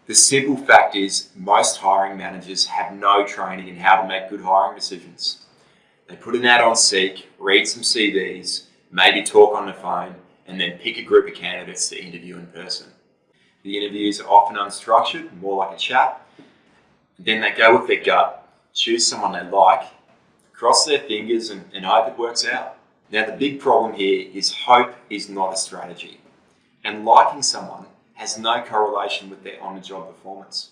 The simple fact is most hiring managers have no training in how to make good hiring decisions. They put an ad on Seek, read some CVs, maybe talk on the phone, and then pick a group of candidates to interview in person. The interviews are often unstructured, more like a chat. Then they go with their gut, choose someone they like, cross their fingers and hope it works out. Now the big problem here is hope is not a strategy. And liking someone has no correlation with their on-the-job performance.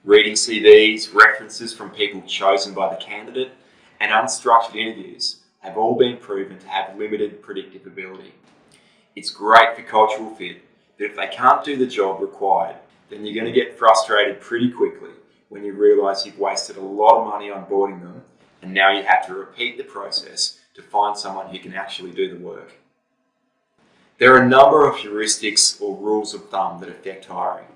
Reading CVs, references from people chosen by the candidate, and unstructured interviews have all been proven to have limited predictive ability. It's great for cultural fit, but if they can't do the job required, then you're going to get frustrated pretty quickly when you realise you've wasted a lot of money onboarding them and now you have to repeat the process to find someone who can actually do the work. There are a number of heuristics or rules of thumb that affect hiring.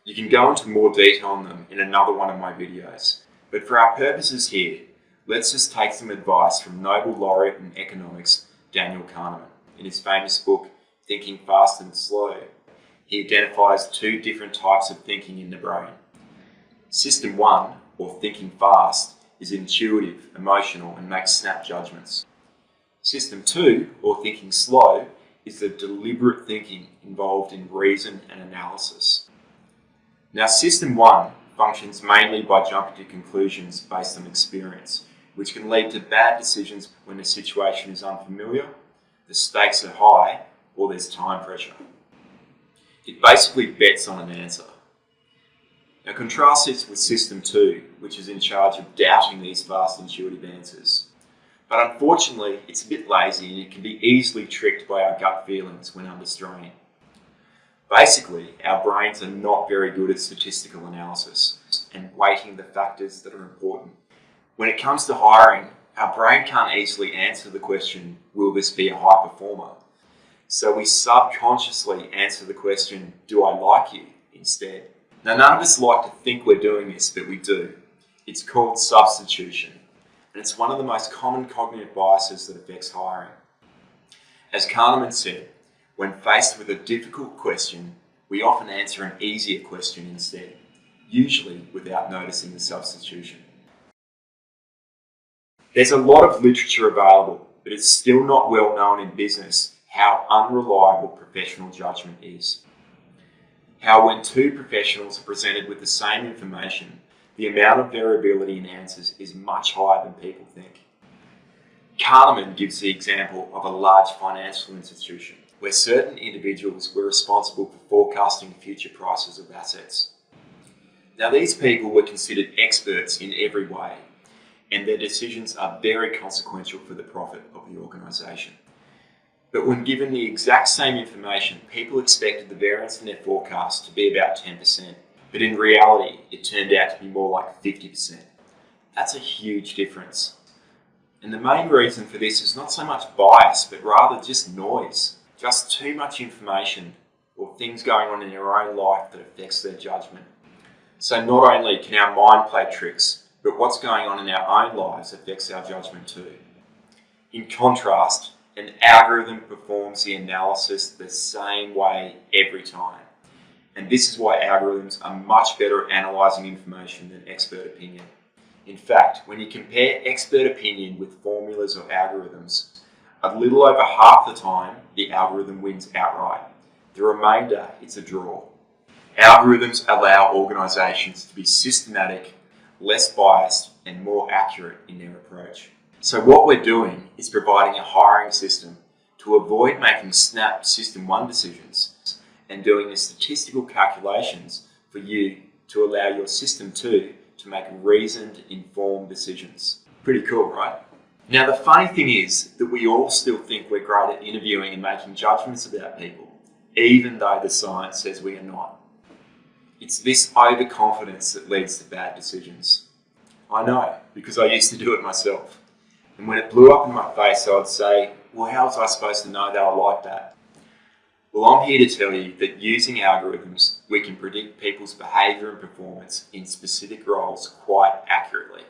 You can go into more detail on them in another one of my videos, but for our purposes here, let's just take some advice from Nobel laureate in economics, Daniel Kahneman. In his famous book, Thinking Fast and Slow, he identifies two different types of thinking in the brain. System 1, or thinking fast, is intuitive, emotional, and makes snap judgments. System 2, or thinking slow, is the deliberate thinking involved in reason and analysis. Now, System 1 functions mainly by jumping to conclusions based on experience, which can lead to bad decisions when the situation is unfamiliar, the stakes are high, or there's time pressure. It basically bets on an answer. Now contrast this with System 2, which is in charge of doubting these fast intuitive answers. But unfortunately, it's a bit lazy and it can be easily tricked by our gut feelings when under strain. Basically, our brains are not very good at statistical analysis and weighting the factors that are important. When it comes to hiring, our brain can't easily answer the question, will this be a high performer? So we subconsciously answer the question, do I like you, instead. Now none of us like to think we're doing this, but we do. It's called substitution, and it's one of the most common cognitive biases that affects hiring. As Kahneman said, when faced with a difficult question, we often answer an easier question instead, usually without noticing the substitution. There's a lot of literature available, but it's still not well known in business how unreliable professional judgment is. How when two professionals are presented with the same information, the amount of variability in answers is much higher than people think. Kahneman gives the example of a large financial institution where certain individuals were responsible for forecasting future prices of assets. Now these people were considered experts in every way, and their decisions are very consequential for the profit of the organisation. But when given the exact same information, people expected the variance in their forecast to be about 10%, but in reality, it turned out to be more like 50%. That's a huge difference. And the main reason for this is not so much bias, but rather just noise. Just too much information or things going on in their own life that affects their judgment. So not only can our mind play tricks, but what's going on in our own lives affects our judgment too. In contrast, an algorithm performs the analysis the same way every time. And this is why algorithms are much better at analysing information than expert opinion. In fact, when you compare expert opinion with formulas or algorithms, a little over half the time, the algorithm wins outright. The remainder, it's a draw. Algorithms allow organisations to be systematic, less biased, and more accurate in their approach. So what we're doing is providing a hiring system to avoid making snap System 1 decisions and doing the statistical calculations for you to allow your System 2 to make reasoned, informed decisions. Pretty cool, right? Now the funny thing is that we all still think we're great at interviewing and making judgments about people, even though the science says we are not. It's this overconfidence that leads to bad decisions. I know, because I used to do it myself. And when it blew up in my face, I would say, well, how was I supposed to know they were like that? Well, I'm here to tell you that using algorithms, we can predict people's behaviour and performance in specific roles quite accurately.